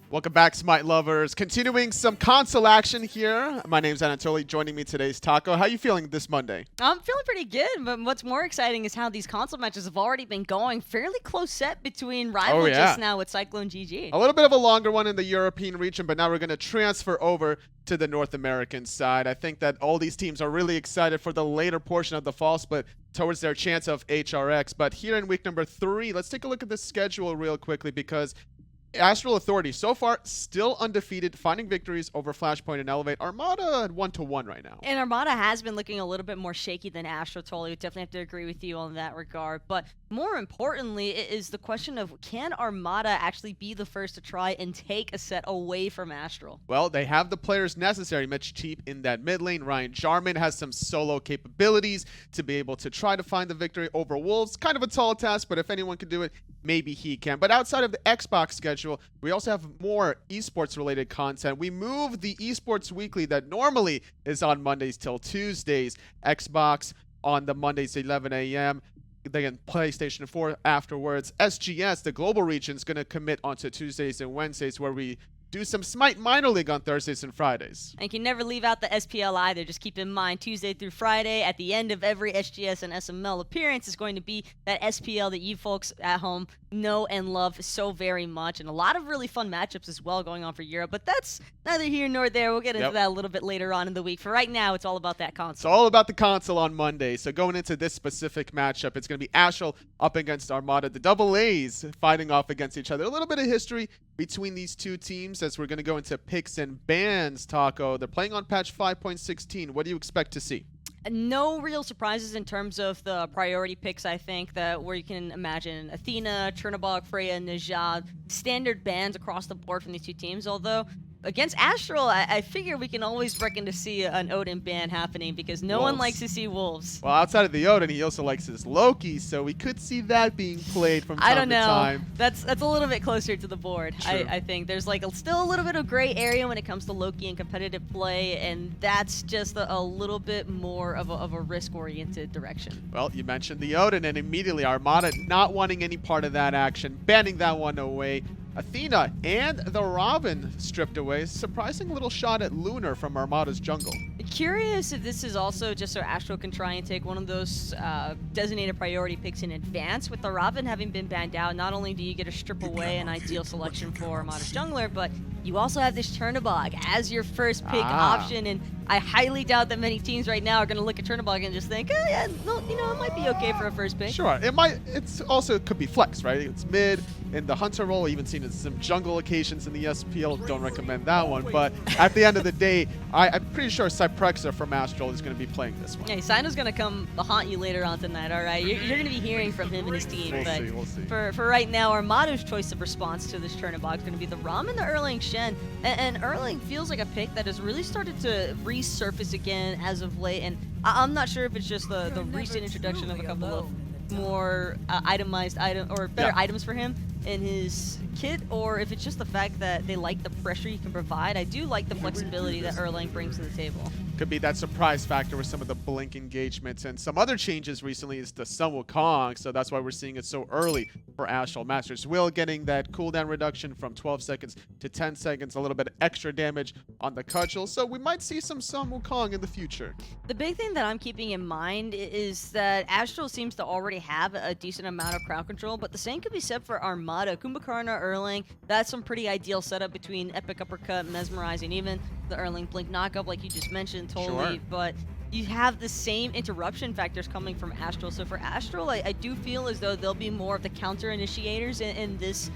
Welcome back, Smite lovers. Continuing some console action here. My name's Anatoly. Joining me today is Taco. How you feeling this Monday? I'm feeling pretty good, but what's more exciting is how these console matches have already been going. Fairly close set between rivals just now with Cyclone GG. A little bit of a longer one in the European region, but now we're going to transfer over to the North American side. I think that all these teams are really excited for the later portion of the fall split towards their chance of HRX. But here in week number 3, let's take a look at the schedule real quickly because Astral Authority, so far, still undefeated, finding victories over Flashpoint and Elevate. Armada at 1-1 right now. And Armada has been looking a little bit more shaky than Astral. Totally, we definitely have to agree with you on that regard. But more importantly, it is the question of, can Armada actually be the first to try and take a set away from Astral? Well, they have the players necessary. MitchTeep in that mid lane. Ryan Jarman has some solo capabilities to be able to try to find the victory over Wolves. Kind of a tall task, but if anyone can do it, maybe he can. But outside of the Xbox schedule, we also have more esports related content. We moved the esports weekly that normally is on Mondays till Tuesdays. Xbox on the Mondays 11 a.m. Then PlayStation 4 afterwards. SGS, the global region, is going to commit onto Tuesdays and Wednesdays, where we do some Smite Minor League on Thursdays and Fridays. And you can never leave out the SPL either. Just keep in mind, Tuesday through Friday, at the end of every SGS and SML appearance is going to be that SPL that you folks at home know and love so very much. And a lot of really fun matchups as well going on for Europe. But that's neither here nor there. We'll get into that a little bit later on in the week. For right now, it's all about that console. It's all about the console on Monday. So going into this specific matchup, it's going to be Astral up against Armada. The double A's fighting off against each other. A little bit of history between these two teams as we're going to go into picks and bans, Taco. They're playing on patch 5.16. What do you expect to see? No real surprises in terms of the priority picks, I think, that where you can imagine Athena, Chernobog, Freya, Najad, standard bans across the board from these two teams, although against Astral, I figure we can always reckon to see an Odin ban happening because no one likes to see wolves. Well, outside of the Odin, he also likes his Loki, so we could see that being played from time to time. I don't know. That's a little bit closer to the board. I think there's like still a little bit of gray area when it comes to Loki and competitive play, and that's just a little bit more of a risk-oriented direction. Well, you mentioned the Odin, and immediately Armada not wanting any part of that action, banning that one away. Athena and the Robin stripped away. Surprising little shot at Lunar from Armada's jungle. Curious if this is also just so Astral can try and take one of those designated priority picks in advance. With the Robin having been banned out, not only do you get a strip away an ideal selection for Armada's jungler, but you also have this Chernobog as your first pick option, and I highly doubt that many teams right now are going to look at Chernobog and just think, oh, yeah, no, you know, it might be okay for a first pick. Sure, it might. It's also could be flex, right? It's mid in the hunter role. Even seen in some jungle occasions in the SPL. Don't recommend that one, but at the end of the day, I'm pretty sure Cyprexa from Astral is going to be playing this one. Yeah, Sino's going to come haunt you later on tonight. All right, you're going to be hearing from him and his team. We'll see. For right now, Armada's choice of response to this Chernobog is going to be the Rama and the Erlang Shen. And Erlang feels like a pick that has really started to resurface again as of late. And I'm not sure if it's just the recent introduction of a couple of more itemized items for him in his kit, or if it's just the fact that they like the pressure you can provide. I do like the flexibility that Erlang brings to the table. Could be that surprise factor with some of the blink engagements, and some other changes recently is the Sun Wukong, so that's why we're seeing it so early for Astral Masters. Will getting that cooldown reduction from 12 seconds to 10 seconds, a little bit of extra damage on the cudgel, so we might see some Sun Wukong in the future. The big thing that I'm keeping in mind is that Astral seems to already have a decent amount of crowd control, but the same could be said for Armada. Kumbhakarna, Erlang, that's some pretty ideal setup between Epic Uppercut, Mesmerizing, even the Erlang Blink knockup like you just mentioned, totally. Sure. But you have the same interruption factors coming from Astral. So for Astral, I do feel as though they'll be more of the counter initiators in this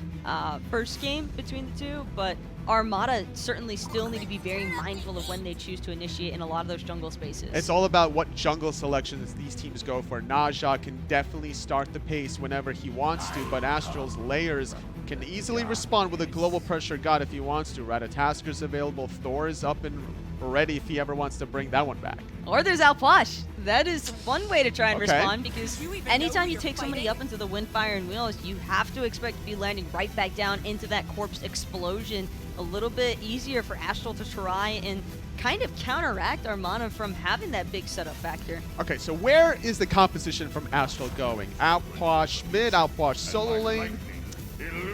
first game between the two, but Armada certainly still need to be very mindful of when they choose to initiate in a lot of those jungle spaces. It's all about what jungle selections these teams go for. Naja can definitely start the pace whenever he wants to, but Astral's Layers can easily respond with a global pressure god if he wants to. Ratatasker's available, Thor is up and ready if he ever wants to bring that one back. Or there's Puch. That is one way to try and respond, because anytime you take somebody up into the wind, fire, and wheels, you have to expect to be landing right back down into that corpse explosion. A little bit easier for Astral to try and kind of counteract Armada from having that big setup factor. Okay, so where is the composition from Astral going? Outwash mid, Outwash solo lane?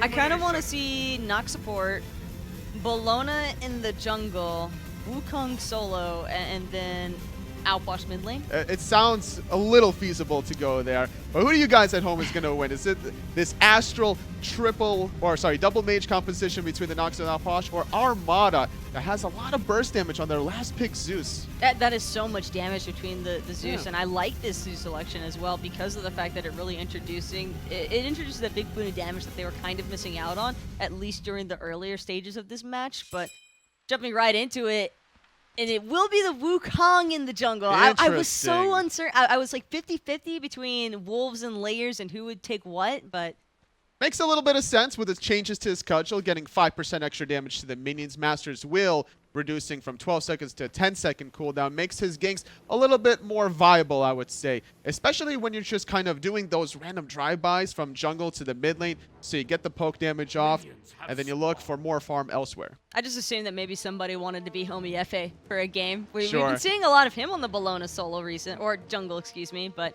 I kind of want to see Nox support, Bellona in the jungle, Wukong solo, and then outwash mid lane. It sounds a little feasible to go there. But who do you guys at home is going to win? Is it this Astral double mage composition between the Nox and Outwash, or Armada that has a lot of burst damage on their last pick, Zeus? That is so much damage between the Zeus, and I like this Zeus selection as well because of the fact that it really introduces that big boon of damage that they were kind of missing out on, at least during the earlier stages of this match. But jumping right into it, and it will be the Wukong in the jungle. I was so uncertain. I was like 50-50 between Wolves and Layers and who would take what, but... Makes a little bit of sense with its changes to his cudgel, getting 5% extra damage to the minions. Master's Will reducing from 12 seconds to a 10-second cooldown makes his ganks a little bit more viable, I would say. Especially when you're just kind of doing those random drive-bys from jungle to the mid lane, so you get the poke damage off, and then you look for more farm elsewhere. I just assumed that maybe somebody wanted to be homie FA for a game. We've Sure. been seeing a lot of him on the Bellona solo or jungle, excuse me, but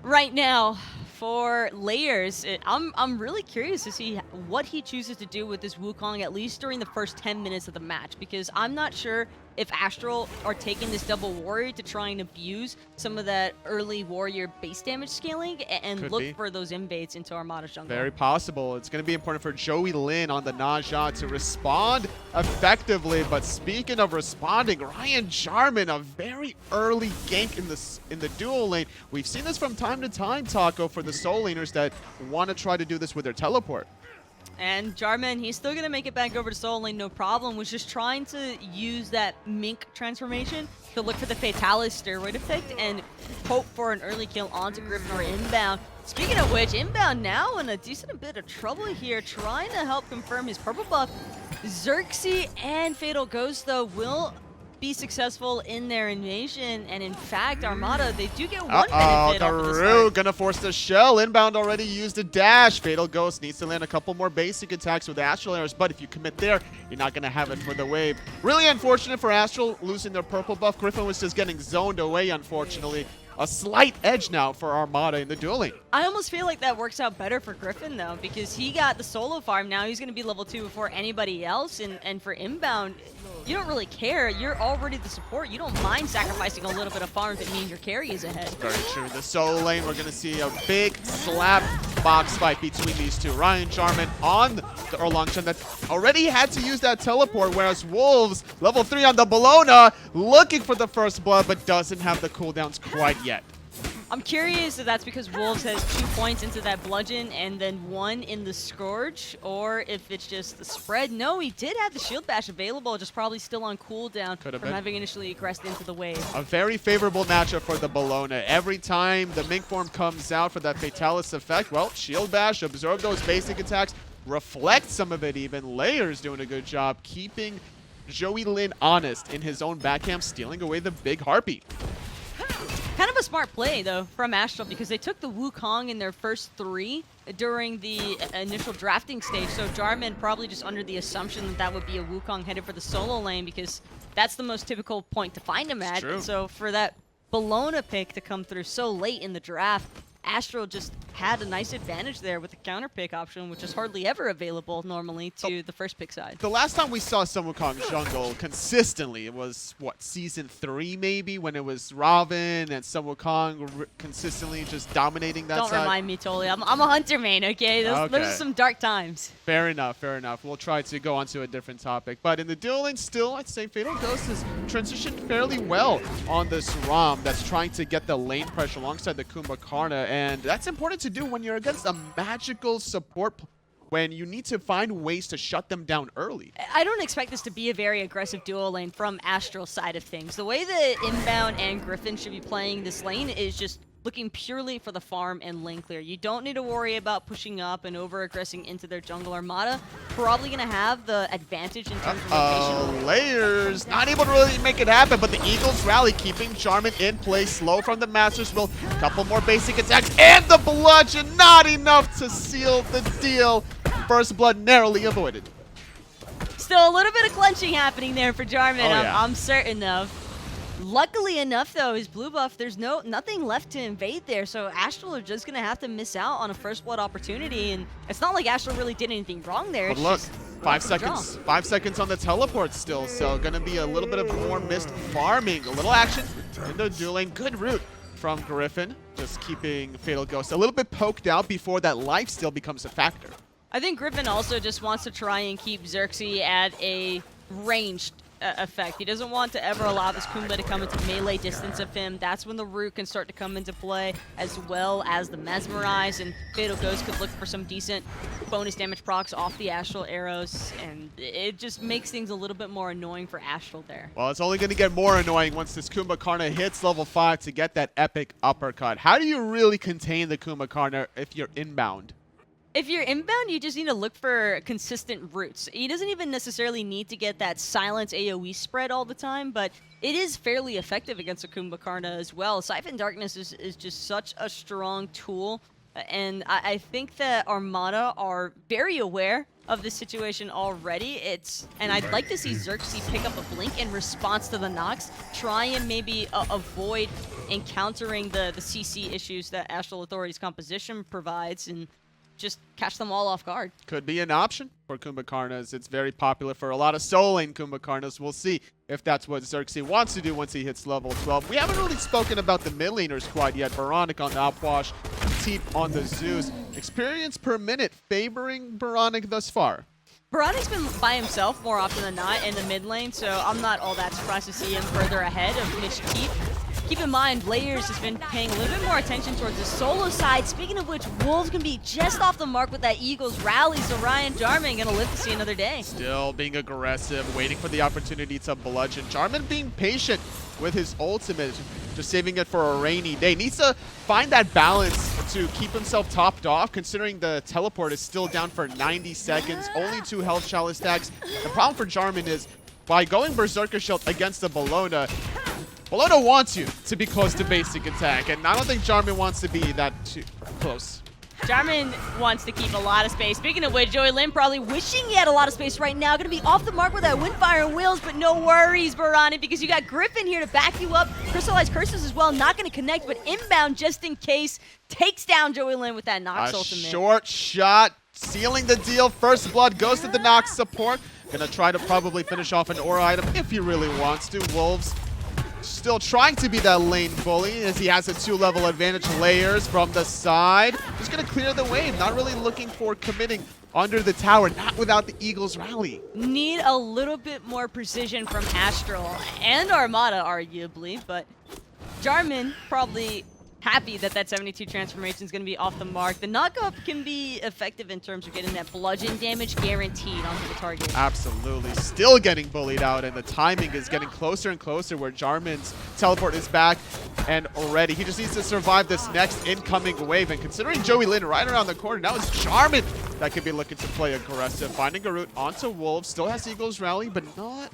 right now, for Layers, I'm really curious to see what he chooses to do with this Wukong, at least during the first 10 minutes of the match, because I'm not sure if Astral are taking this double warrior to try and abuse some of that early warrior base damage scaling and look for those invades into Armada's jungle. Very possible. It's going to be important for Joey Linn on the Naja to respond effectively. But speaking of responding, Ryan Jarman, a very early gank in the dual lane. We've seen this from time to time, Taco, for the soul laners that want to try to do this with their teleport. And Jarman, he's still going to make it back over to soul lane, no problem. Was just trying to use that Mink transformation to look for the Fatalis steroid effect and hope for an early kill onto Gryphon or Inbound. Speaking of which, Inbound now in a decent bit of trouble here, trying to help confirm his purple buff. Zirxy and Fatal Ghost, though, will be successful in their invasion, and in fact, Armada, they do get one benefit off of this fight. Gonna force the shell. Inbound already used a dash. Fatal Ghost needs to land a couple more basic attacks with Astral arrows, but if you commit there, you're not gonna have it for the wave. Really unfortunate for Astral losing their purple buff. Gryphon was just getting zoned away, unfortunately. A slight edge now for Armada in the dueling. I almost feel like that works out better for Gryphon, though, because he got the solo farm. Now he's going to be level 2 before anybody else, and for Inbound, you don't really care. You're already the support. You don't mind sacrificing a little bit of farm if it means your carry is ahead. Very true. The solo lane, we're going to see a big slap box fight between these two. Ryan Jarman on the Erlang Shen that already had to use that teleport, whereas Wolves, level 3 on the Bellona, looking for the first blood, but doesn't have the cooldowns quite yet. I'm curious if that's because Wolves has 2 points into that bludgeon and then 1 in the Scourge, or if it's just the spread. No, he did have the shield bash available, just probably still on cooldown from having initially aggressed into the wave. A very favorable matchup for the Bellona. Every time the Mink form comes out for that Fatalis effect, well, shield bash, absorb those basic attacks, reflect some of it even. Layers doing a good job keeping Joey Linn honest in his own backhand, stealing away the big Harpy. Kind of a smart play, though, from Astral, because they took the Wukong in their first 3 during the initial drafting stage, so Jarman probably just under the assumption that that would be a Wukong headed for the solo lane, because that's the most typical point to find him at. So for that Bellona pick to come through so late in the draft, Astral just had a nice advantage there with the counter pick option, which is hardly ever available normally to the first pick side. The last time we saw Sun Wukong jungle consistently, it was, what, Season 3 maybe, when it was Robin and Sun Wukong consistently just dominating that side? Don't remind me, totally. I'm a Hunter main, okay? Those are some dark times. Fair enough, fair enough. We'll try to go on to a different topic. But in the dueling, still, I'd say Fatal Ghost has transitioned fairly well on this Rom that's trying to get the lane pressure alongside the Kumbhakarna. And that's important to do when you're against a magical support, when you need to find ways to shut them down early. I don't expect this to be a very aggressive duo lane from Astral's side of things. The way that Inbound and Gryphon should be playing this lane is just looking purely for the farm and lane clear. You don't need to worry about pushing up and over-aggressing into their jungle. Armada probably going to have the advantage in terms of rotation. Layers not able to really make it happen, but the Eagles rally, keeping Jarman in place. Slow from the Master's Will. A couple more basic attacks, and the bludgeon not enough to seal the deal. First blood narrowly avoided. Still a little bit of clenching happening there for Jarman, Oh, yeah. I'm certain of. Luckily enough, though, his blue buff, there's nothing left to invade there, so Astral are just going to have to miss out on a first blood opportunity, and it's not like Astral really did anything wrong there. But it's look, just 5 seconds. 5 seconds on the teleport still, so gonna be a little bit of more missed farming. A little action in the dual lane. Good route from Gryphon, just keeping Fatal Ghost a little bit poked out before that life steal becomes a factor. I think Gryphon also just wants to try and keep Zirxy at a ranged effect. He doesn't want to ever allow this Kumba to come into melee distance of him. That's when the root can start to come into play, as well as the Mesmerize, and Fatal Ghost could look for some decent bonus damage procs off the Astral arrows, and it just makes things a little bit more annoying for Astral there. Well, it's only going to get more annoying once this Kumbhakarna hits level 5 to get that epic uppercut. How do you really contain the Kumbhakarna if you're inbound? If you're inbound, you just need to look for consistent routes. He doesn't even necessarily need to get that silence AoE spread all the time, but it is fairly effective against a Kumbhakarna as well. Siphon Darkness is just such a strong tool, and I think that Armada are very aware of this situation already. And I'd like to see Zirxy pick up a blink in response to the knocks, try and maybe avoid encountering the CC issues that Astral Authority's composition provides, and just catch them all off guard. Could be an option for Kumbhakarnas. It's very popular for a lot of solo lane Kumbhakarnas. We'll see if that's what Zirxy wants to do once he hits level 12. We haven't really spoken about the mid laners quite yet. Oboronic on the Upwash, Teep on the Zeus. Experience per minute favoring Oboronic thus far. Boronic's been by himself more often than not in the mid lane, so I'm not all that surprised to see him further ahead of MitchTeep. Keep in mind, Layers has been paying a little bit more attention towards the solo side. Speaking of which, Wolves can be just off the mark with that Eagles rally, so Ryan Jarman gonna live to see another day. Still being aggressive, waiting for the opportunity to bludgeon. Jarman being patient with his ultimate, just saving it for a rainy day. Needs to find that balance to keep himself topped off, considering the teleport is still down for 90 seconds. Only 2 health chalice stacks. The problem for Jarman is, by going Berserker Shield against the Bellona, Bellona wants you to be close to basic attack, and I don't think Jarman wants to be that too close. Jarman wants to keep a lot of space. Speaking of which, Joey Linn probably wishing he had a lot of space right now. Going to be off the mark with that Windfire and Wheels, but no worries, Oboronic, because you got Gryphon here to back you up. Crystallized Curses as well, not going to connect, but inbound just in case. Takes down Joey Linn with that Nox ultimate. Short shot, sealing the deal. First blood goes to the Nox support. Going to try to probably finish off an aura item if he really wants to. Wolves still trying to be that lane bully as he has a 2-level advantage. Layers from the side. Just going to clear the wave. Not really looking for committing under the tower. Not without the Eagles rally. Need a little bit more precision from Astral and Armada, arguably. But Jarman probably happy that that 72 transformation is going to be off the mark. The knockup can be effective in terms of getting that bludgeon damage guaranteed onto the target. Absolutely. Still getting bullied out, and the timing is getting closer and closer where Jarman's teleport is back, and already he just needs to survive this next incoming wave. And considering Joey Linn right around the corner, now it's Jarman that could be looking to play aggressive. Finding a route onto Wolves. Still has Eagles rally, but not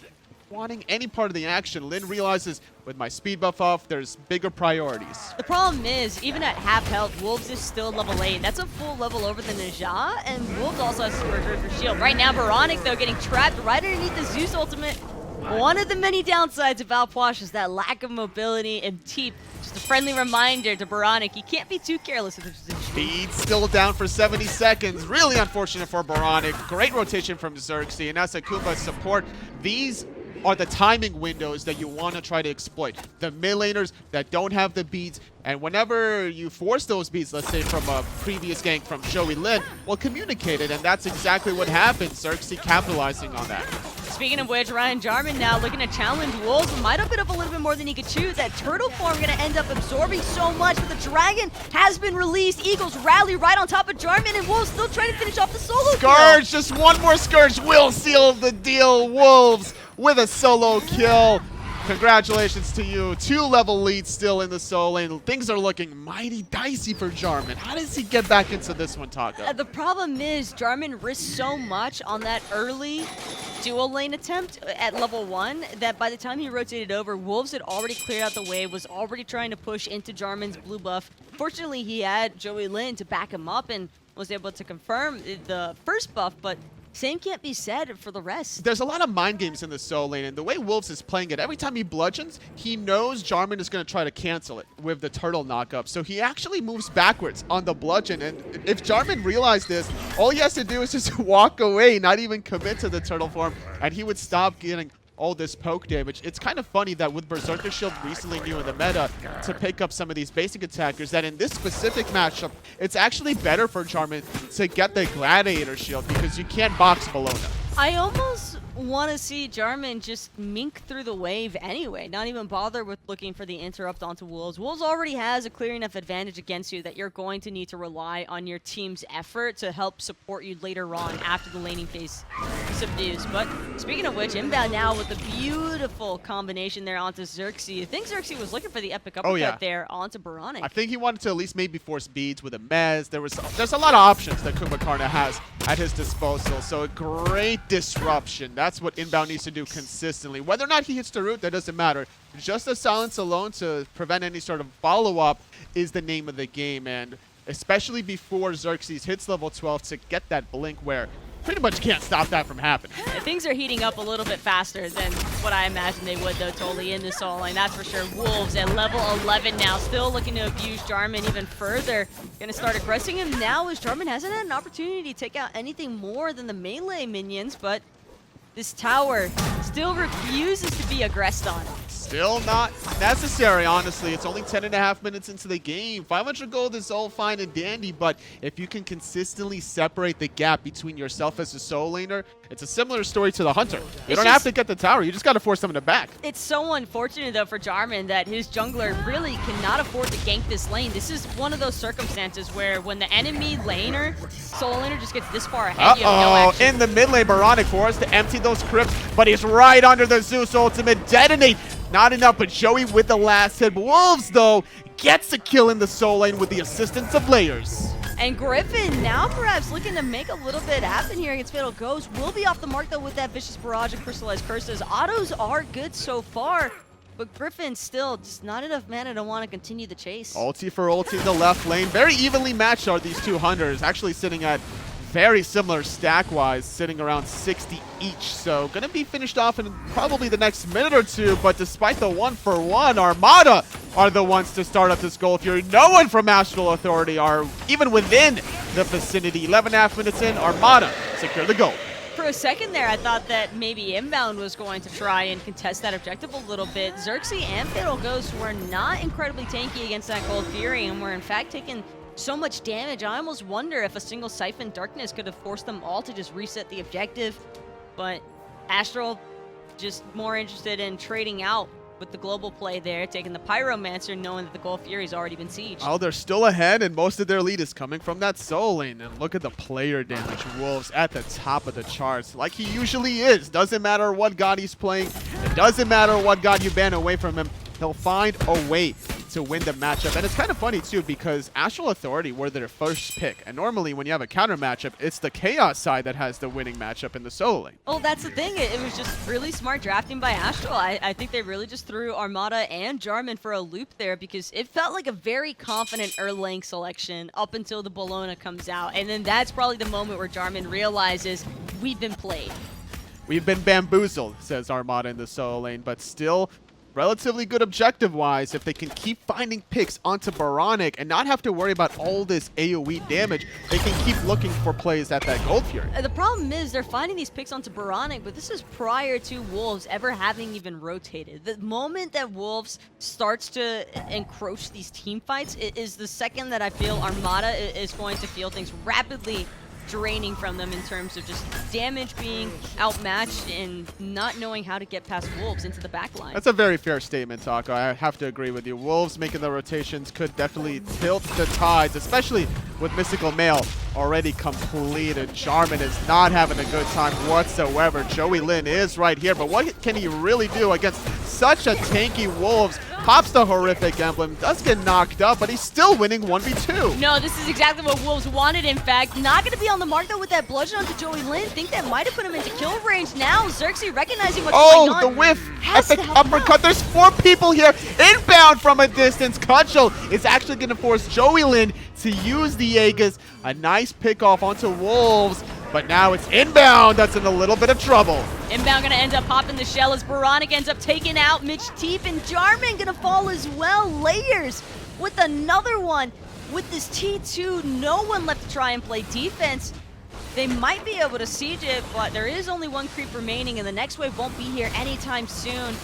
wanting any part of the action. Linn realizes with my speed buff off, there's bigger priorities. The problem is, even at half health, Wolves is still level 8. That's a full level over the Najah, and Wolves also has Berserker Shield. Right now, Oboronic, though, getting trapped right underneath the Zeus ultimate. One of the many downsides of Alpwash is that lack of mobility, and Teep, just a friendly reminder to Oboronic, he can't be too careless with his position. Speed still down for 70 seconds. Really unfortunate for Oboronic. Great rotation from Zirxy, and as a Kumba support, these are the timing windows that you want to try to exploit. The mid laners that don't have the beats, and whenever you force those beats, let's say from a previous gank from Joey Linn, well, communicate it, and that's exactly what happened. Zirxy capitalizing on that. Speaking of which, Ryan Jarman now looking to challenge Wolves. Might have bit up a little bit more than he could chew. That turtle form going to end up absorbing so much, but the dragon has been released. Eagles rally right on top of Jarman, and Wolves still trying to finish off the solo Scourge, kill. just one more Scourge will seal the deal. Wolves with a solo kill. Congratulations to you. 2-level lead still in the solo lane. Things are looking mighty dicey for Jarman. How does he get back into this one, Taka? The problem is Jarman risked so much on that early dual lane attempt at level 1 that by the time he rotated over, Wolves had already cleared out the wave, was already trying to push into Jarman's blue buff. Fortunately, he had Joey Linn to back him up and was able to confirm the first buff, but same can't be said for the rest. There's a lot of mind games in the solo lane, and the way Wolves is playing it, every time he bludgeons, he knows Jarman is going to try to cancel it with the turtle knockup. So he actually moves backwards on the bludgeon, and if Jarman realized this, all he has to do is just walk away, not even commit to the turtle form, and he would stop getting all this poke damage. It's kind of funny that with Berserker Shield recently new in the meta to pick up some of these basic attackers, that in this specific matchup, it's actually better for Jarman to get the Gladiator Shield because you can't box Bellona. I almost want to see Jarman just mink through the wave anyway, not even bother with looking for the interrupt onto Wolves. Wolves already has a clear enough advantage against you that you're going to need to rely on your team's effort to help support you later on after the laning phase subdues. But speaking of which, Inbound now with a beautiful combination there onto Zirxy. I think Zirxy was looking for the epic uppercut there onto Boronic. I think he wanted to at least maybe force beads with a mez. There's a lot of options that Kumbhakarna has at his disposal, so a great disruption. That's what Inbound needs to do consistently. Whether or not he hits the root, that doesn't matter. Just the silence alone to prevent any sort of follow-up is the name of the game, and especially before Zirxy hits level 12 to get that blink where pretty much can't stop that from happening. Things are heating up a little bit faster than what I imagined they would, though, totally in the solo lane. That's for sure. Wolves at level 11 now, still looking to abuse Jarman even further. Gonna start aggressing him now as Jarman hasn't had an opportunity to take out anything more than the melee minions, but this tower still refuses to be aggressed on. Still not necessary, honestly. It's only 10.5 minutes into the game. 500 gold is all fine and dandy, but if you can consistently separate the gap between yourself as a solo laner, it's a similar story to the Hunter. You don't have to get the tower. You just got to force someone to back. It's so unfortunate, though, for Jarman that his jungler really cannot afford to gank this lane. This is one of those circumstances where when the enemy laner, solo laner, just gets this far ahead, you have no action. In the mid lane, Boronic forced to empty those crypts, but he's right under the Zeus ultimate. Detonate. Not enough, but Joey with the last hit. Wolves, though, gets a kill in the solo lane with the assistance of Layers. And Gryphon now perhaps looking to make a little bit happen here against Fatal Ghost. Will be off the mark, though, with that Vicious Barrage and Crystallized Curses. Autos are good so far, but Gryphon still just not enough mana to want to continue the chase. Ulti for ulti in the left lane. Very evenly matched are these two Hunters, actually sitting at very similar stack-wise, sitting around 60 each. So going to be finished off in probably the next minute or two, but despite the 1-for-1, Armada are the ones to start up this goal. If you're no one from Astral Authority are even within the vicinity. 11.5 minutes in, Armada secure the goal. For a second there, I thought that maybe Inbound was going to try and contest that objective a little bit. Zirxy and Fatal Ghost were not incredibly tanky against that Cold Fury and were in fact taking so much damage. I almost wonder if a single Siphon Darkness could have forced them all to just reset the objective. But Astral just more interested in trading out with the global play there, taking the Pyromancer, knowing that the Cold Fury's already been sieged. Oh, they're still ahead, and most of their lead is coming from that solo lane. And look at the player damage. Wolves at the top of the charts, like he usually is. Doesn't matter what god he's playing. It doesn't matter what god you ban away from him. He'll find a way to win the matchup. And it's kind of funny, too, because Astral Authority were their first pick. And normally, when you have a counter matchup, it's the Chaos side that has the winning matchup in the solo lane. Well, that's the thing. It was just really smart drafting by Astral. I think they really just threw Armada and Jarman for a loop there because it felt like a very confident Erlang selection up until the Bellona comes out. And then that's probably the moment where Jarman realizes we've been played. We've been bamboozled, says Armada in the solo lane, but still relatively good objective-wise if they can keep finding picks onto Boronic and not have to worry about all this AoE damage. They can keep looking for plays at that Gold Fury. The problem is they're finding these picks onto Boronic, but this is prior to Wolves ever having even rotated. The moment that Wolves starts to encroach these team fights is the second that I feel Armada is going to feel things rapidly draining from them in terms of just damage being outmatched and not knowing how to get past Wolves into the backline. That's a very fair statement, Taco. I have to agree with you. Wolves making the rotations could definitely tilt the tides, especially with Mystical Mail already completed. Jarman is not having a good time whatsoever. Joey Linn is right here, but what can he really do against such a tanky Wolves? Pops the horrific emblem, does get knocked up, but he's still winning 1v2. No, this is exactly what Wolves wanted, in fact. Not going to be on the mark, though, with that bludgeon onto Joey Linn. Think that might have put him into kill range now. Zirxy recognizing what's going on. Oh, the whiff. Epic uppercut. There's 4 people here. Inbound from a distance. Cudgel is actually going to force Joey Linn to use the Aegis. A nice pick off onto Wolves. But now it's Inbowned that's in a little bit of trouble. Inbound gonna end up popping the shell as oBoronic ends up taking out MitchTeep, and Jarman gonna fall as well. Layers with another one. With this T2, no one left to try and play defense. They might be able to siege it, but there is only one creep remaining, and the next wave won't be here anytime soon.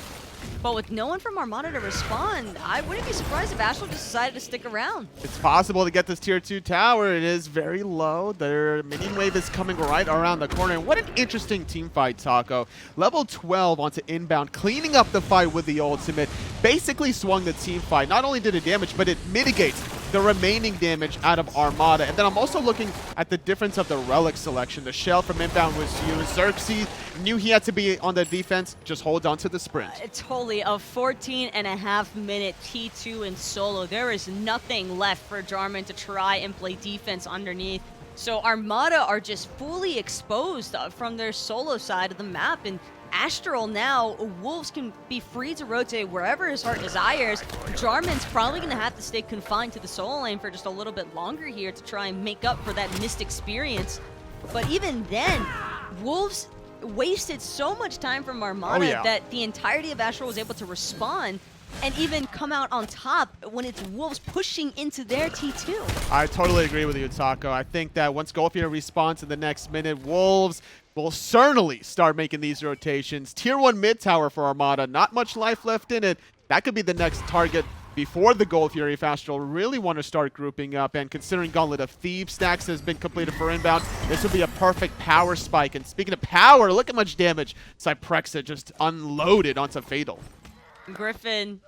But with no one from Armada to respond, I wouldn't be surprised if Astral just decided to stick around. It's possible to get this tier 2 tower. It is very low. Their minion wave is coming right around the corner. And what an interesting team fight, Taco. Level 12 onto Inbound, cleaning up the fight with the ultimate. Basically swung the team fight. Not only did it damage, but it mitigates the remaining damage out of Armada. And then I'm also looking at the difference of the relic selection. The shell from Inbound was used. Zirxy knew he had to be on the defense. Just hold on to the sprint. Totally. A 14.5-minute T2 in solo. There is nothing left for Jarman to try and play defense underneath. So Armada are just fully exposed from their solo side of the map. And Astral now, Wolves can be free to rotate wherever his heart desires. Jarman's probably going to have to stay confined to the solo lane for just a little bit longer here to try and make up for that missed experience. But even then, Wolves wasted so much time from Armada that the entirety of Astral was able to respond and even come out on top when it's Wolves pushing into their T2. I totally agree with you, Taco. I think that once Golfier responds in the next minute, Wolves will certainly start making these rotations. Tier 1 mid tower for Armada, not much life left in it. That could be the next target before the Gold Fury if Astral really want to start grouping up. And considering Gauntlet of Thieves stacks has been completed for Inbound, this would be a perfect power spike. And speaking of power, look at much damage Cyprexa just unloaded onto Fatal. Gryphon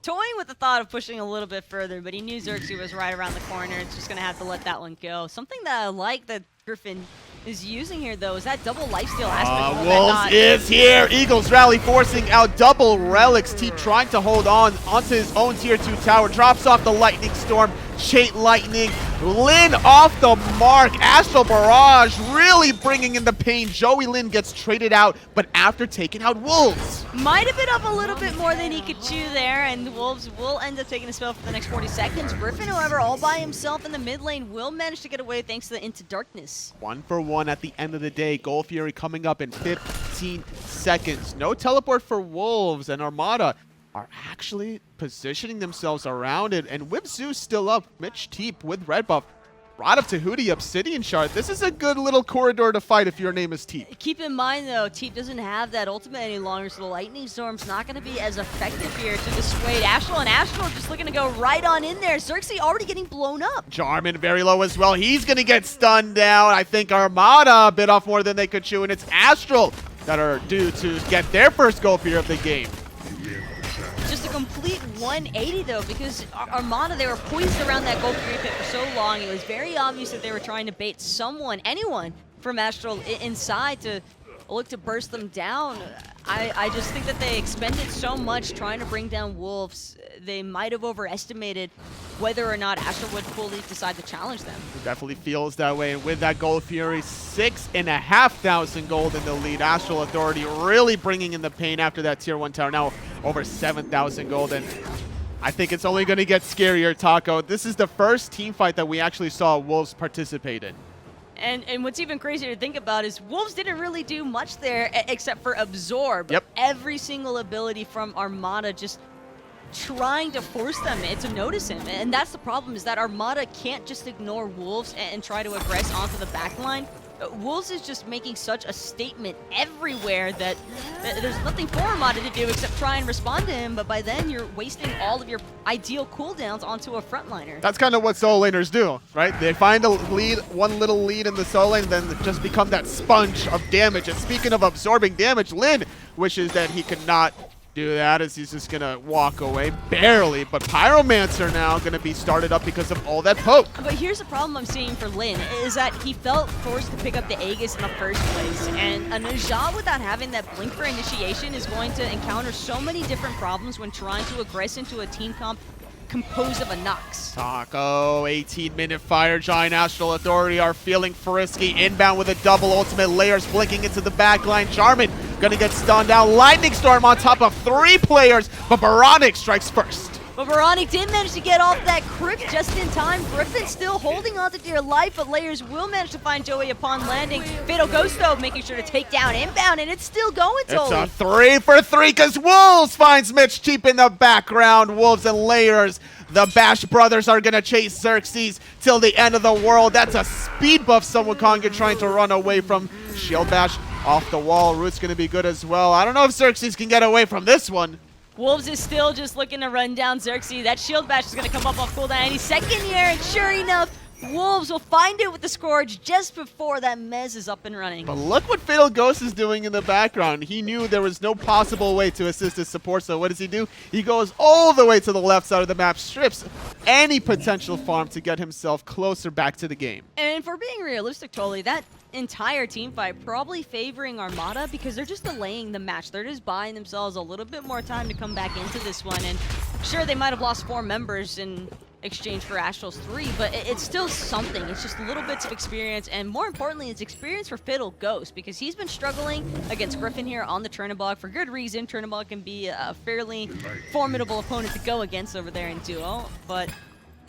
toying with the thought of pushing a little bit further, but he knew Zirxy was right around the corner. It's just going to have to let that one go. Something that I like that Gryphon is using here, though, is that double lifesteal aspect. Wolves is here. Eagles rally, forcing out double relics. Teep trying to hold on onto his own tier 2 tower. Drops off the lightning storm. Chait lightning. Linn off the mark. Astral Barrage really bringing in the pain. Joey Linn gets traded out, but after taking out Wolves. Might have been up a little bit more than he could chew there, and Wolves will end up taking a spell for the next 40 seconds. Gryphon, however, all by himself in the mid lane, will manage to get away thanks to the Into Darkness. 1-for-1 at the end of the day. Gold Fury coming up in 15 seconds. No teleport for Wolves, and Armada are actually positioning themselves around it. And with Zeus still up, MitchTeep with red buff brought up Tahuti Obsidian Shard. This is a good little corridor to fight if your name is Teep. Keep in mind, though, Teep doesn't have that ultimate any longer, so the Lightning Storm's not going to be as effective here to dissuade Astral, and Astral just looking to go right on in there. Zirxy already getting blown up. Jarman very low as well. He's going to get stunned down. I think Armada bit off more than they could chew, and it's Astral that are due to get their first goal fear of the game. Just a complete 180, though, because Armada, they were poised around that gold free pit for so long. It was very obvious that they were trying to bait someone, anyone from Astral inside to look to burst them down. I just think that they expended so much trying to bring down Wolves. They might have overestimated whether or not Astral would fully decide to challenge them. It definitely feels that way. And with that Gold Fury, 6,500 gold in the lead. Astral Authority really bringing in the pain after that tier 1 tower. Now over 7,000 gold. And I think it's only going to get scarier, Taco. This is the first team fight that we actually saw Wolves participate in. And what's even crazier to think about is Wolves didn't really do much there except for absorb every single ability from Armada, just trying to force them to notice him. And that's the problem, is that Armada can't just ignore Wolves and try to aggress onto the backline. Wolves is just making such a statement everywhere that there's nothing for Armada to do except try and respond to him, but by then you're wasting all of your ideal cooldowns onto a frontliner. That's kind of what solo laners do, right? They find a lead, one little lead in the solo lane, then just become that sponge of damage. And speaking of absorbing damage, Linn wishes that he could not do that, as he's just gonna walk away barely. But Pyromancer now gonna be started up because of all that poke. But here's the problem I'm seeing for Linn, is that he felt forced to pick up the Aegis in the first place, and a Najah without having that blink for initiation is going to encounter so many different problems when trying to aggress into a team comp composed of a Nox. Taco, 18-minute fire giant. Astral Authority are feeling frisky. Inbound with a double ultimate. Layers blinking into the backline. Jarman gonna get stunned down. Lightning Storm on top of 3 players, but oBoronic strikes first. But oBoronic did manage to get off that crypt just in time. Gryphon still holding on to dear life, but Layers will manage to find Joey upon landing. Fatal Ghost, though, making sure to take down Inbound, and it's still going, Tolly. It's a 3 for 3 because Wolves finds MitchTeep in the background. Wolves and Layers. The Bash brothers are going to chase Zirxy till the end of the world. That's a speed buff Wukong you're trying to run away from. Shield Bash off the wall. Root's going to be good as well. I don't know if Zirxy can get away from this one. Wolves is still just looking to run down Zirxy. That shield bash is going to come up off cooldown any second here, and sure enough, Wolves will find it with the Scourge just before that Mez is up and running. But look what Fatal Ghost is doing in the background. He knew there was no possible way to assist his support, so what does he do? He goes all the way to the left side of the map, strips any potential farm to get himself closer back to the game. And for being realistic, Tolly, that entire team fight probably favoring Armada because they're just delaying the match. They're just buying themselves a little bit more time to come back into this one. And sure, they might have lost 4 members in exchange for Astral's 3, but it's still something. It's just little bits of experience, and more importantly, it's experience for Fatal Ghost because he's been struggling against Gryphon here on the Chernobog for good reason. Chernobog can be a fairly formidable opponent to go against over there in duo, but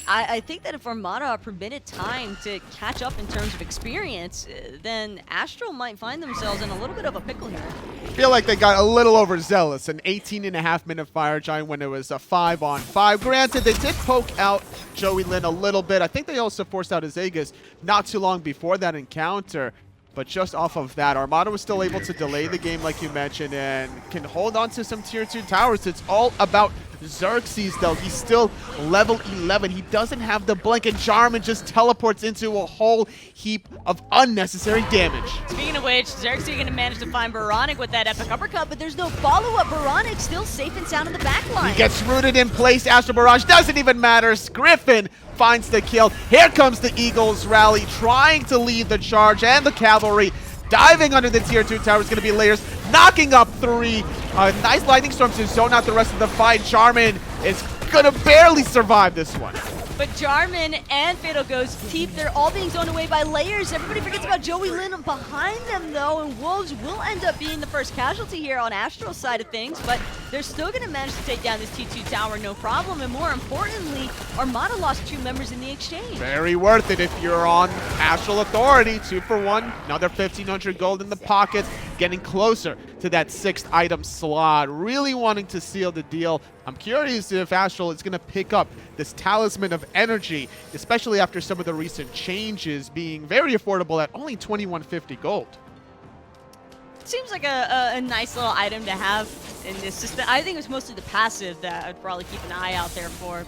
I think that if Armada are permitted time to catch up in terms of experience, then Astral might find themselves in a little bit of a pickle here. I feel like they got a little overzealous. An 18.5-minute Fire Giant when it was a 5-on-5. Granted, they did poke out Joey Linn a little bit. I think they also forced out his Aegis not too long before that encounter. But just off of that, Armada was still able to delay the game, like you mentioned, and can hold on to some Tier 2 towers. It's all about Zirxy, though. He's still level 11. He doesn't have the blink, and Jarman just teleports into a whole heap of unnecessary damage. Speaking of which, Zirxy going to manage to find oBoronic with that epic uppercut, but there's no follow-up. oBoronic still safe and sound in the back line. He gets rooted in place. Astral Barrage doesn't even matter. Gryphon finds the kill. Here comes the Eagles rally, trying to lead the charge, and the cavalry diving under the Tier 2 tower is going to be Layers, knocking up 3. Nice Lightning Storm to zone out the rest of the fight. Jarman is going to barely survive this one. But Jarman and Fatal Ghost, Teep, they're all being zoned away by Layers. Everybody forgets about Joey Linn behind them, though, and Wolves will end up being the first casualty here on Astral's side of things, but they're still going to manage to take down this T2 tower, no problem, and more importantly, Armada lost 2 members in the exchange. Very worth it if you're on Astral Authority. 2 for 1, another 1,500 gold in the pockets, getting closer to that 6th item slot, really wanting to seal the deal. I'm curious if Astral is going to pick up this Talisman of Energy, especially after some of the recent changes being very affordable at only 2,150 gold. Seems like a nice little item to have in this system. I think it's mostly the passive that I'd probably keep an eye out there for.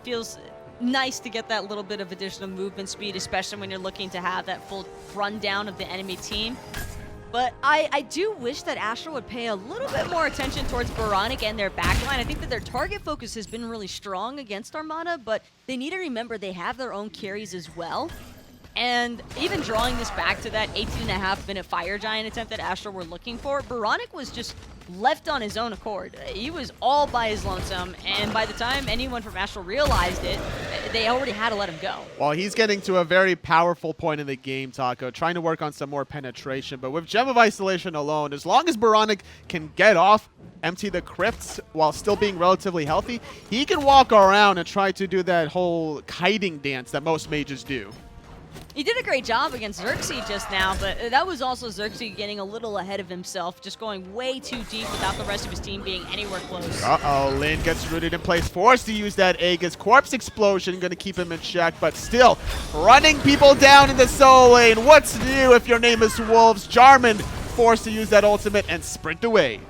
Feels nice to get that little bit of additional movement speed, especially when you're looking to have that full rundown of the enemy team. But I do wish that Astral would pay a little bit more attention towards oBoronic and their backline. I think that their target focus has been really strong against Armada, but they need to remember they have their own carries as well. And even drawing this back to that 18.5-minute Fire Giant attempt that Astral were looking for, oBoronic was just left on his own accord. He was all by his lonesome, and by the time anyone from Astral realized it, they already had to let him go. Well, he's getting to a very powerful point in the game, Taco, trying to work on some more penetration. But with Gem of Isolation alone, as long as oBoronic can get off, empty the crypts while still being relatively healthy, he can walk around and try to do that whole kiting dance that most mages do. He did a great job against Zirxy just now, but that was also Zirxy getting a little ahead of himself, just going way too deep without the rest of his team being anywhere close. Uh-oh, Linn gets rooted in place, forced to use that Aegis. Corpse Explosion going to keep him in check, but still running people down in the solo lane. What's new if your name is Wolves? Jarman forced to use that ultimate and sprint away.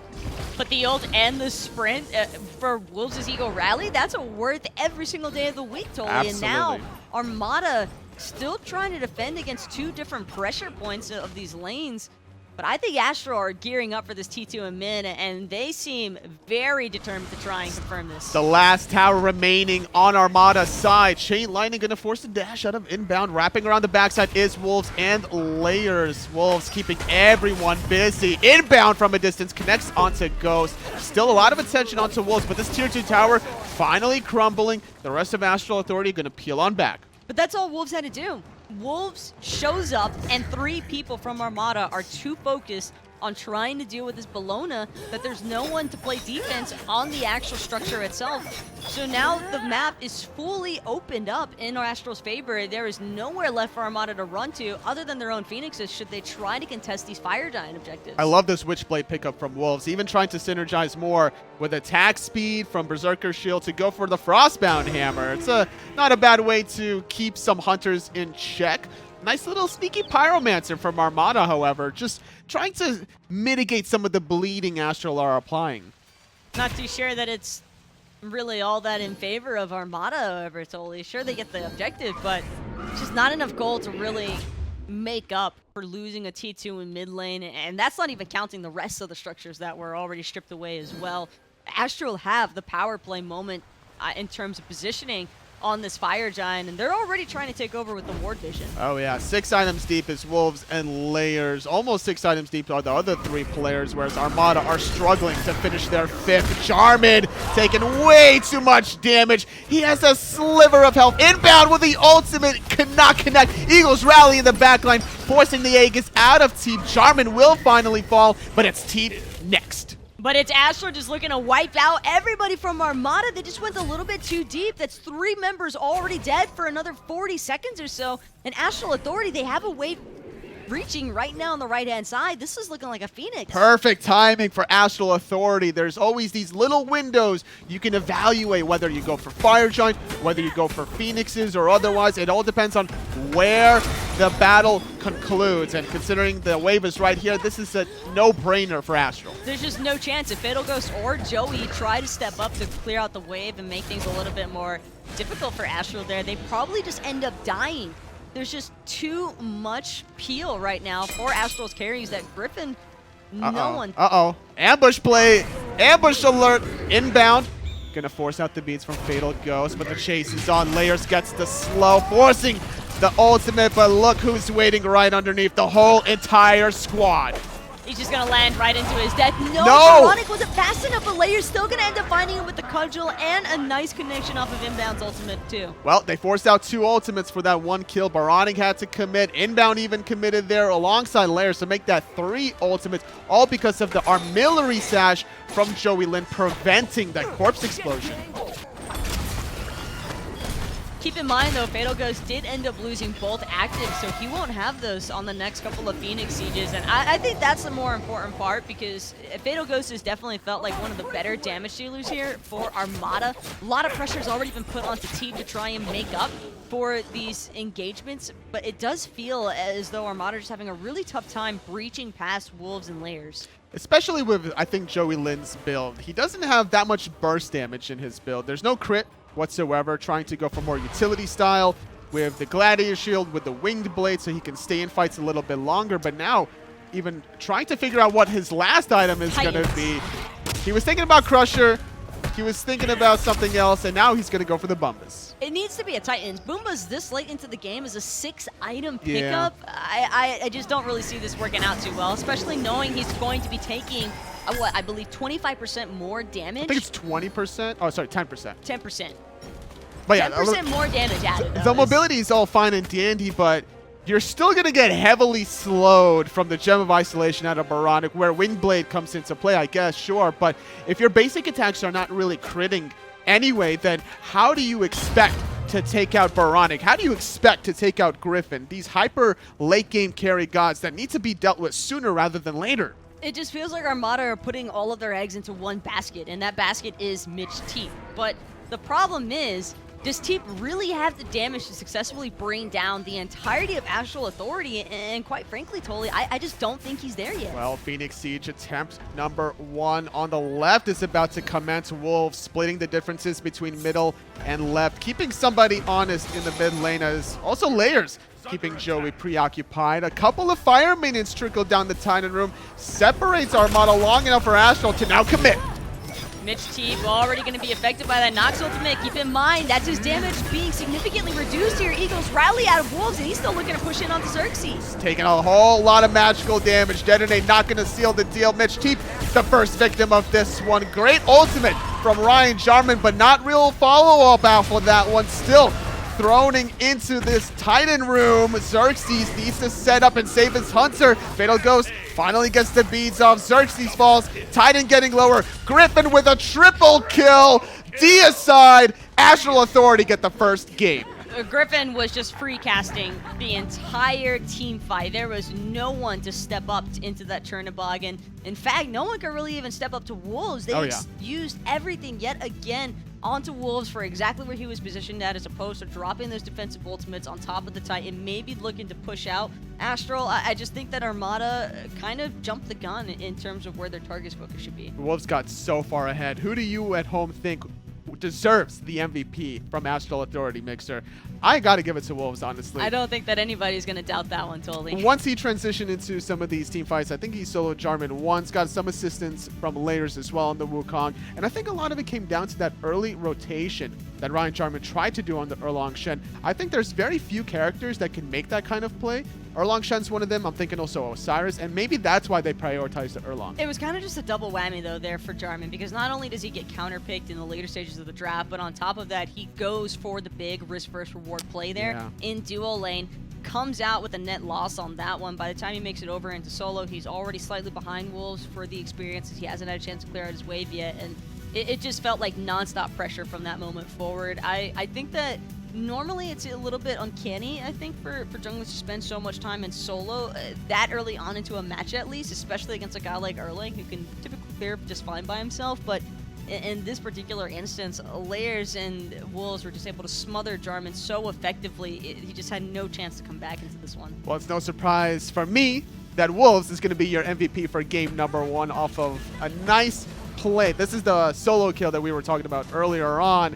But the ult and the sprint for Wolves' Eagle Rally, that's worth every single day of the week, Tolly. Absolutely. And now Armada still trying to defend against 2 different pressure points of these lanes. But I think Astral are gearing up for this T2 and mid, and they seem very determined to try and confirm this. The last tower remaining on Armada's side. Chain Lightning going to force the dash out of Inbound. Wrapping around the backside is Wolves and Layers. Wolves keeping everyone busy. Inbound from a distance connects onto Ghost. Still a lot of attention onto Wolves, but this Tier 2 tower finally crumbling. The rest of Astral Authority going to peel on back. But that's all Wolves had to do. Wolves shows up, and 3 people from Armada are too focused on trying to deal with this Bellona, that there's no one to play defense on the actual structure itself. So now the map is fully opened up in Astral's favor. There is nowhere left for Armada to run to other than their own Phoenixes should they try to contest these Fire Giant objectives. I love this Witchblade pickup from Wolves, even trying to synergize more with attack speed from Berserker Shield to go for the Frostbound Hammer. It's not a bad way to keep some hunters in check. Nice little sneaky Pyromancer from Armada, however, just trying to mitigate some of the bleeding Astral are applying. Not too sure that it's really all that in favor of Armada, however, totally. Sure, they get the objective, but just not enough gold to really make up for losing a T2 in mid lane, and that's not even counting the rest of the structures that were already stripped away as well. Astral have the power play moment in terms of positioning on this Fire Giant, and they're already trying to take over with the Ward Vision. Oh yeah, 6 items deep is Wolves and Layers. Almost 6 items deep are the other 3 players, whereas Armada are struggling to finish their 5th. Jarman taking way too much damage. He has a sliver of health. Inbound with the ultimate, cannot connect. Eagles rally in the backline, forcing the Aegis out of Teep. Jarman will finally fall, but it's Teep next. But it's Astral just looking to wipe out everybody from Armada. They just went a little bit too deep. That's 3 members already dead for another 40 seconds or so. And Astral Authority, they have a wave reaching right now on the right-hand side. This is looking like a Phoenix. Perfect timing for Astral Authority. There's always these little windows you can evaluate whether you go for Fire Giant, whether you go for Phoenixes or otherwise. It all depends on where the battle concludes. And considering the wave is right here, this is a no-brainer for Astral. There's just no chance. If Fatal Ghost or Joey try to step up to clear out the wave and make things a little bit more difficult for Astral there, they probably just end up dying. There's just too much peel right now for Astral's carries that Gryphon, no one. Ambush play, ambush alert, inbound. Gonna force out the beats from Fatal Ghost, but the chase is on. Layers gets the slow, forcing the ultimate, but look who's waiting right underneath the whole entire squad. He's just gonna land right into his death. No! Oboronic wasn't fast enough, but Layers still gonna end up finding him with the cudgel and a nice connection off of Inbound's ultimate too. Well, they forced out 2 ultimates for that 1 kill. Oboronic had to commit. Inbound even committed there alongside Layers to make that 3 ultimates, all because of the artillery sash from Joey Linn preventing that corpse explosion. Keep in mind, though, Fatal Ghost did end up losing both actives, so he won't have those on the next couple of Phoenix Sieges. And I think that's the more important part, because Fatal Ghost has definitely felt like one of the better damage dealers here for Armada. A lot of pressure has already been put onto Teep to try and make up for these engagements, but it does feel as though Armada is having a really tough time breaching past Wolves and Layers. Especially with, I think, Joey Lynn's build. He doesn't have that much burst damage in his build. There's no crit whatsoever, trying to go for more utility style with the Gladiator Shield, with the Winged Blade, so he can stay in fights a little bit longer. But now, even trying to figure out what his last item is going to be. He was thinking about Crusher, he was thinking about something else, and now he's going to go for the Boombas. It needs to be a Titans. Boombas this late into the game is a 6-item pickup. Yeah. I just don't really see this working out too well, especially knowing he's going to be taking what, I believe 25% more damage? I think it's 20%. Oh, sorry, 10%. 10%. But yeah, 10% more damage added. The mobility is all fine and dandy, but you're still going to get heavily slowed from the Gem of Isolation out of Oboronic, where Wingblade comes into play, I guess, sure. But if your basic attacks are not really critting anyway, then how do you expect to take out Oboronic? How do you expect to take out Gryphon? These hyper late game carry gods that need to be dealt with sooner rather than later. It just feels like Armada are putting all of their eggs into one basket, and that basket is MitchTeep. But the problem is, does Teep really have the damage to successfully bring down the entirety of Astral Authority? And quite frankly, Tolly, I just don't think he's there yet. Well, Phoenix Siege attempt number 1 on the left is about to commence. Wolves splitting the differences between middle and left, keeping somebody honest in the mid lane, as also Layers keeping Joey preoccupied. A couple of fire minions trickle down the Titan room, separates Armada long enough for Astral to now commit. MitchTeep already going to be affected by that Nox ultimate. Keep in mind, that's his damage being significantly reduced here. Eagles rally out of Wolves, and he's still looking to push in onto Zirxy. He's taking a whole lot of magical damage. Detonate not going to seal the deal. MitchTeep, the first victim of this one. Great ultimate from Ryan Jarman, but not real follow-up out for that one. Still throning into this Titan room. Zirxy needs to set up and save his Hunter. Fatal Ghost finally gets the beads off. Zirxy falls. Titan getting lower. Gryphon with a triple kill. Deicide. Astral Authority get the first game. Gryphon was just free casting the entire team fight. There was no one to step up into that Chernobog, and in fact, no one could really even step up to Wolves. They used everything yet again onto Wolves for exactly where he was positioned at, as opposed to dropping those defensive ultimates on top of the Titan, maybe looking to push out Astral. I just think that Armada kind of jumped the gun in terms of where their target's focus should be. Wolves got so far ahead. Who do you at home think deserves the MVP from Astral Authority, Mixer? I gotta give it to Wolves, honestly. I don't think that anybody's gonna doubt that one totally. Once he transitioned into some of these team fights, I think he soloed Jarman once, got some assistance from Layers as well on the Wukong, and I think a lot of it came down to that early rotation that Ryan Jarman tried to do on the Erlang Shen. I think there's very few characters that can make that kind of play. Erlang Shen's one of them. I'm thinking also Osiris, and maybe that's why they prioritized the Erlang. It was kind of just a double whammy, though, there for Jarman, because not only does he get counterpicked in the later stages of the draft, but on top of that, he goes for the big risk versus reward play there in duo lane, comes out with a net loss on that one. By the time he makes it over into solo, he's already slightly behind Wolves for the experiences. He hasn't had a chance to clear out his wave yet, and it just felt like nonstop pressure from that moment forward. I think that normally it's a little bit uncanny, I think, for junglers to spend so much time in solo that early on into a match, at least, especially against a guy like Erlang, who can typically clear just fine by himself. But in this particular instance, Layers and Wolves were just able to smother Jarman so effectively, he just had no chance to come back into this one. Well, it's no surprise for me that Wolves is going to be your MVP for game number 1 off of a nice play. This is the solo kill that we were talking about earlier on.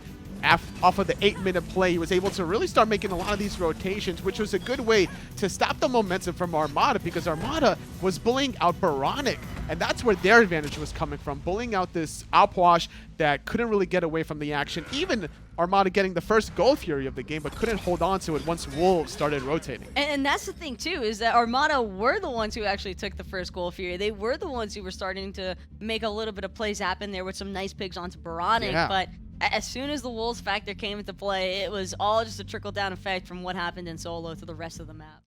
Off of the 8-minute play, he was able to really start making a lot of these rotations, which was a good way to stop the momentum from Armada, because Armada was bullying out oBoronic, and that's where their advantage was coming from, bullying out this outwash that couldn't really get away from the action. Even Armada getting the first goal fury of the game, but couldn't hold on to it once Wolves started rotating. And that's the thing, too, is that Armada were the ones who actually took the first goal fury. They were the ones who were starting to make a little bit of plays happen there with some nice pigs onto oBoronic, but as soon as the Wolves factor came into play, it was all just a trickle-down effect from what happened in solo to the rest of the map.